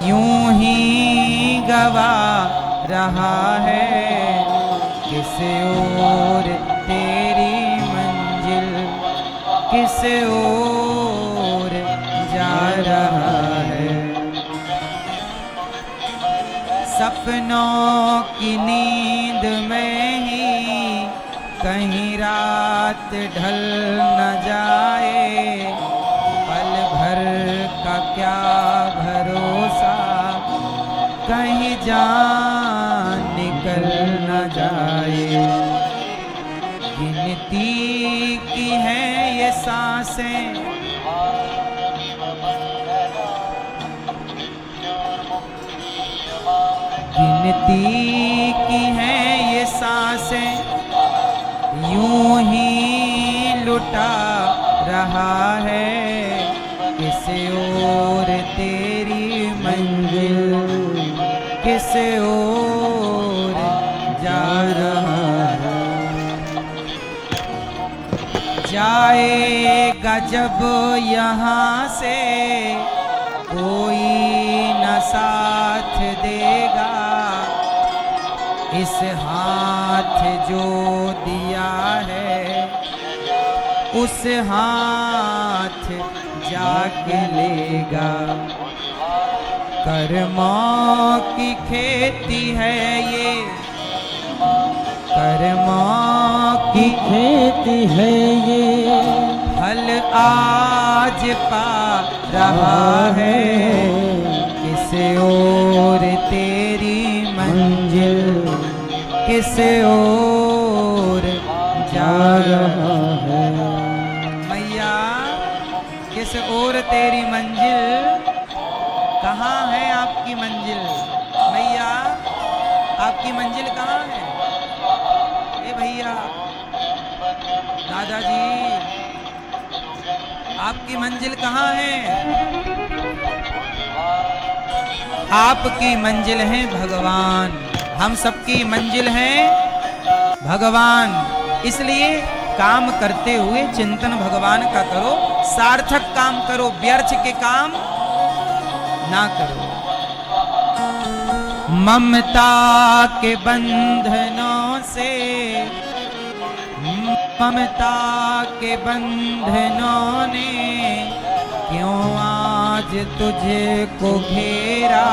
यूं ही गवा रहा है किस ओर तेरी मंजिल, किस ओर जा रहा है। सपनों की नींद में ही कहीं रात ढल न जाए, पल भर का क्या भरोसा कहीं जान निकल न जाए। गिनती की हैं ये सांसें, गिनती की हैं ये सांसें, यूं ही लुटा रहा है किस ओर तेरी मंजिल, किस ओर जा रहा है। जाएगा जब यहाँ से कोई न साथ देगा, इस हाथ जो दिया है उस हाथ जाके लेगा। कर्मों की खेती है ये, कर्मों की खेती है ये, फल आज पा रहा है किस ओर तेरी मंजिल, किस ओर जा रहा है। मैया किस ओर तेरी मंजिल, कहाँ है आपकी मंजिल? मैया आपकी मंजिल कहाँ है? ए भैया, दादाजी, आपकी मंजिल कहाँ है? आपकी मंजिल है भगवान, हम सबकी मंजिल है भगवान। इसलिए काम करते हुए चिंतन भगवान का करो, सार्थक काम करो, व्यर्थ के काम ना करो। ममता के बंधनों से, ममता के बंधनों ने क्यों आज तुझे को घेरा,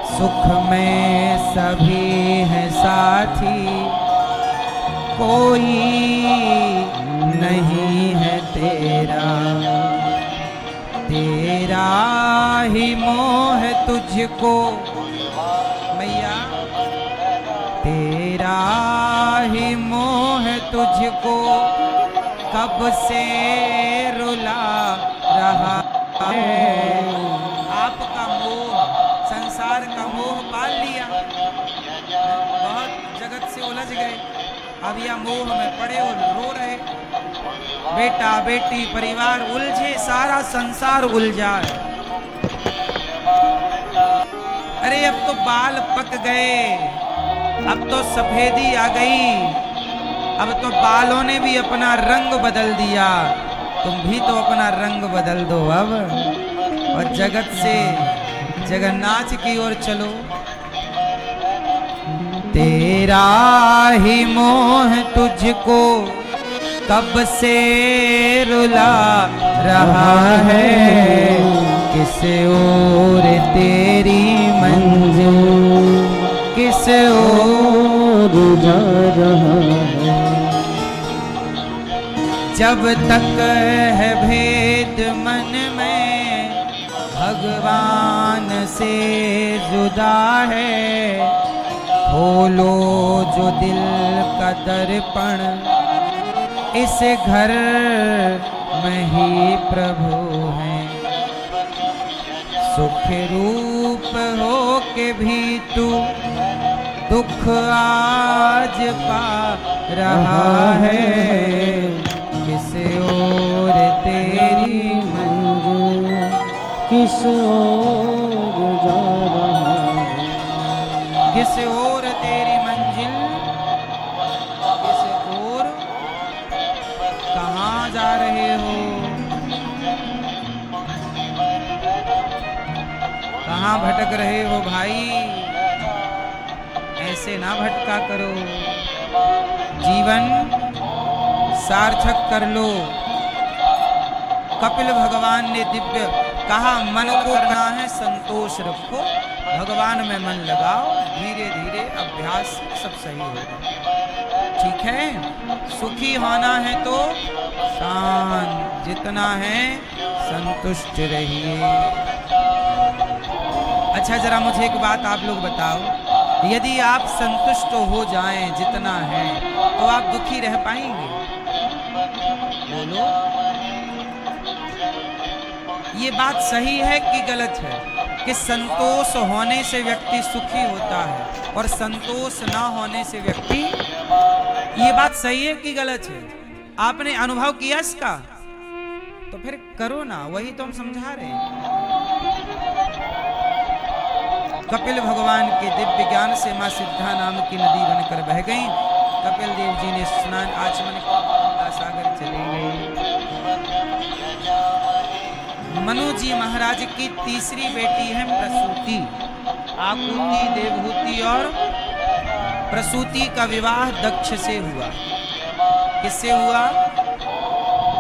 सुख में सभी है साथी, कोई नहीं है तेरा, तेरा ही मोह तुझको। मैया तेरा ही मोह तुझको कब से रुला रहा है। आपका मोह, संसार का मोह पाल लिया, बहुत जगत से उलझ गए, अब यह मोह में पड़े और रो रहे। बेटा बेटी परिवार उलझे, सारा संसार उलझा है। अरे अब तो बाल पक गए, अब तो सफेदी आ गई, अब तो बालों ने भी अपना रंग बदल दिया, तुम भी तो अपना रंग बदल दो अब, और जगत से जगन्नाथ की ओर चलो। तेरा ही मोह तुझको कब से रुला रहा है, किस ओर तेरी मंजिल, किस ओर जा रहा है। जब तक है भेद मन में भगवान से जुदा है, खोलो जो दिल का दर्पण, इस घर में ही प्रभु हैं। सुख रूप हो के भी तू दुख आज पा रहा है, किस ओर तेरी मंजिल, किस ओर जा रहा है। किस ओर तेरी मंजिल, किस ओर, कहाँ जा रहे हो? कहाँ भटक रहे हो भाई? ऐसे ना भटका करो, जीवन सार्थक कर लो। कपिल भगवान ने दिव्य कहा, मन को करना है संतोष रखो, भगवान में मन लगाओ, धीरे धीरे अभ्यास सब सही होगा। ठीक है, सुखी होना है तो शांत, जितना है संतुष्ट रहिए। अच्छा, जरा मुझे एक बात आप लोग बताओ, यदि आप संतुष्ट हो जाएं जितना है, तो आप दुखी रह पाएंगे? बोलो, ये बात सही है कि गलत है कि संतोष होने से व्यक्ति सुखी होता है और संतोष ना होने से व्यक्ति, ये बात सही है कि गलत है? आपने अनुभव किया इसका? तो फिर करो ना, वही तो हम समझा रहे हैं। कपिल भगवान के दिव्य ज्ञान से मां सिद्धा नाम की नदी बनकर बह गई। कपिल देव जी ने स्नान आचमन गंगा सागर चले गए। मनु जी महाराज की तीसरी बेटी है प्रसूति। आकुति, देवहूति और प्रसूति का विवाह दक्ष से हुआ। किससे हुआ?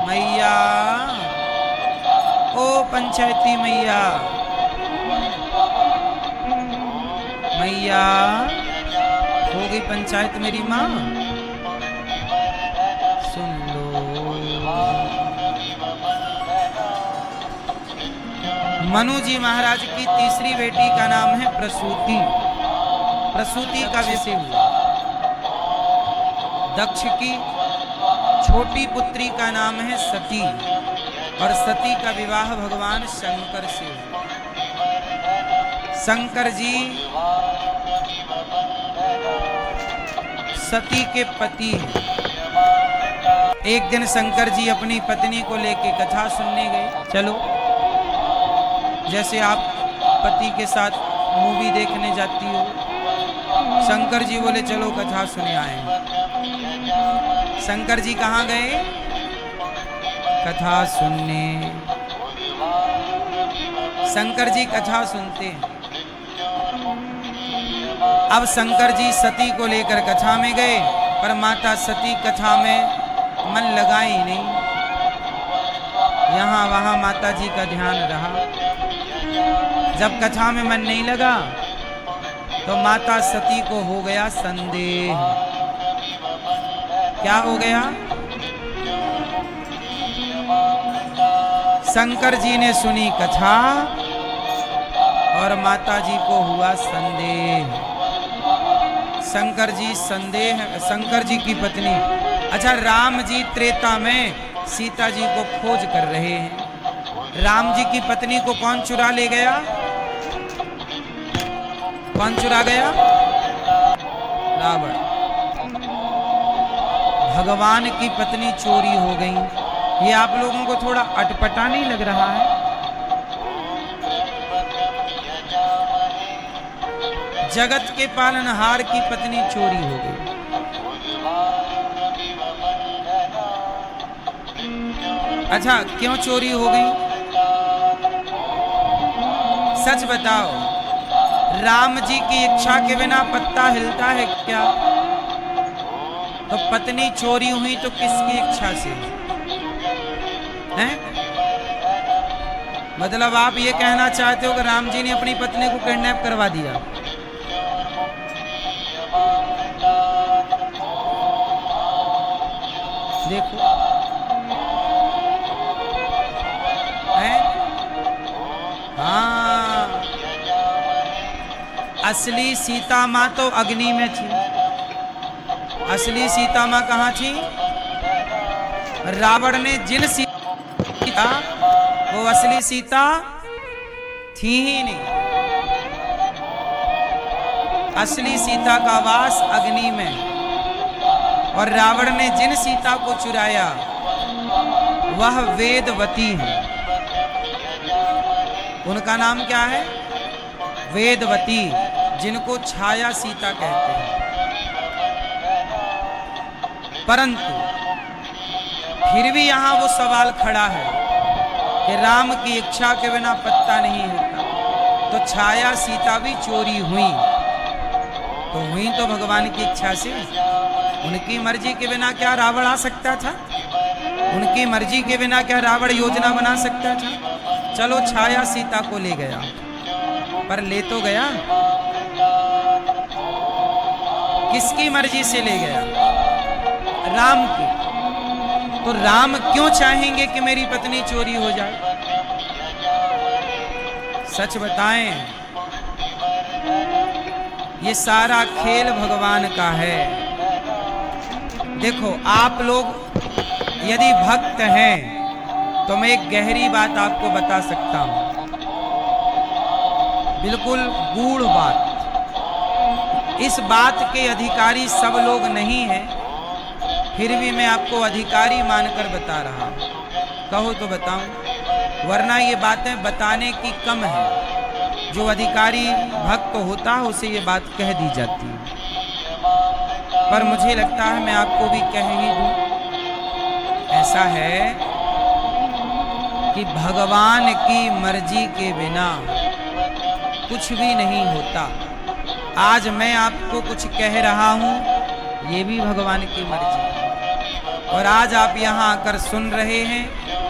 मैया, ओ पंचायती मैया, मैया हो गई पंचायत मेरी माँ, सुन लो। मनु जी महाराज की तीसरी बेटी का नाम है प्रसूति। प्रसूति का विषय हुआ। दक्ष की छोटी पुत्री का नाम है सती और सती का विवाह भगवान शंकर से हुआ। शंकर जी सती के पति हैं। एक दिन शंकर जी अपनी पत्नी को लेके कथा सुनने गए। चलो, जैसे आप पति के साथ मूवी देखने जाती हो, शंकर जी बोले चलो कथा सुने आए। शंकर जी कहाँ गए? कथा सुनने। शंकर जी कथा सुनते हैं। अब शंकर जी सती को लेकर कथा में गए, पर माता सती कथा में मन लगा ही नहीं। यहाँ वहाँ माता जी का ध्यान रहा। जब कथा में मन नहीं लगा तो माता सती को हो गया संदेह। क्या हो गया? शंकर जी ने सुनी कथा और माता जी को हुआ संदेह। शंकर जी की पत्नी। अच्छा, राम जी त्रेता में सीता जी को खोज कर रहे हैं। राम जी की पत्नी को कौन चुरा ले गया? कौन चुरा गया? रावण। भगवान की पत्नी चोरी हो गई। ये आप लोगों को थोड़ा अटपटा नहीं लग रहा है? जगत के पालनहार की पत्नी चोरी हो गई। अच्छा, क्यों चोरी हो गई? सच बताओ, राम जी की इच्छा के बिना पत्ता हिलता है क्या? तो पत्नी चोरी हुई तो किसकी इच्छा से हैं? मतलब आप ये कहना चाहते हो कि राम जी ने अपनी पत्नी को किडनैप करवा दिया? देखो हैं? हाँ, असली सीता माँ तो अग्नि में थी। असली सीता माँ कहाँ थी? रावण ने जिन सीता, वो असली सीता थी ही नहीं। असली सीता का वास अग्नि में। और रावण ने जिन सीता को चुराया वह वेदवती है। उनका नाम क्या है? वेदवती, जिनको छाया सीता कहते हैं। परंतु फिर भी यहां वो सवाल खड़ा है कि राम की इच्छा के बिना पत्ता नहीं हिलता, तो छाया सीता भी चोरी हुई, तो हुई तो भगवान की इच्छा से। उनकी मर्जी के बिना क्या रावण आ सकता था? उनकी मर्जी के बिना क्या रावण योजना बना सकता था? चलो छाया सीता को ले गया, पर ले तो गया, किसकी मर्जी से ले गया? राम की। तो राम क्यों चाहेंगे कि मेरी पत्नी चोरी हो जाए? सच बताएं, ये सारा खेल भगवान का है। देखो, आप लोग यदि भक्त हैं तो मैं एक गहरी बात आपको बता सकता हूं, बिल्कुल गूढ़ बात। इस बात के अधिकारी सब लोग नहीं हैं, फिर भी मैं आपको अधिकारी मानकर बता रहा हूं। कहो तो बताऊं, वरना ये बातें बताने की कम है। जो अधिकारी भक्त होता है उसे ये बात कह दी जाती है, पर मुझे लगता है मैं आपको भी कह ही दूं। ऐसा है कि भगवान की मर्जी के बिना कुछ भी नहीं होता। आज मैं आपको कुछ कह रहा हूं, ये भी भगवान की मर्जी है। और आज आप यहां आकर सुन रहे हैं,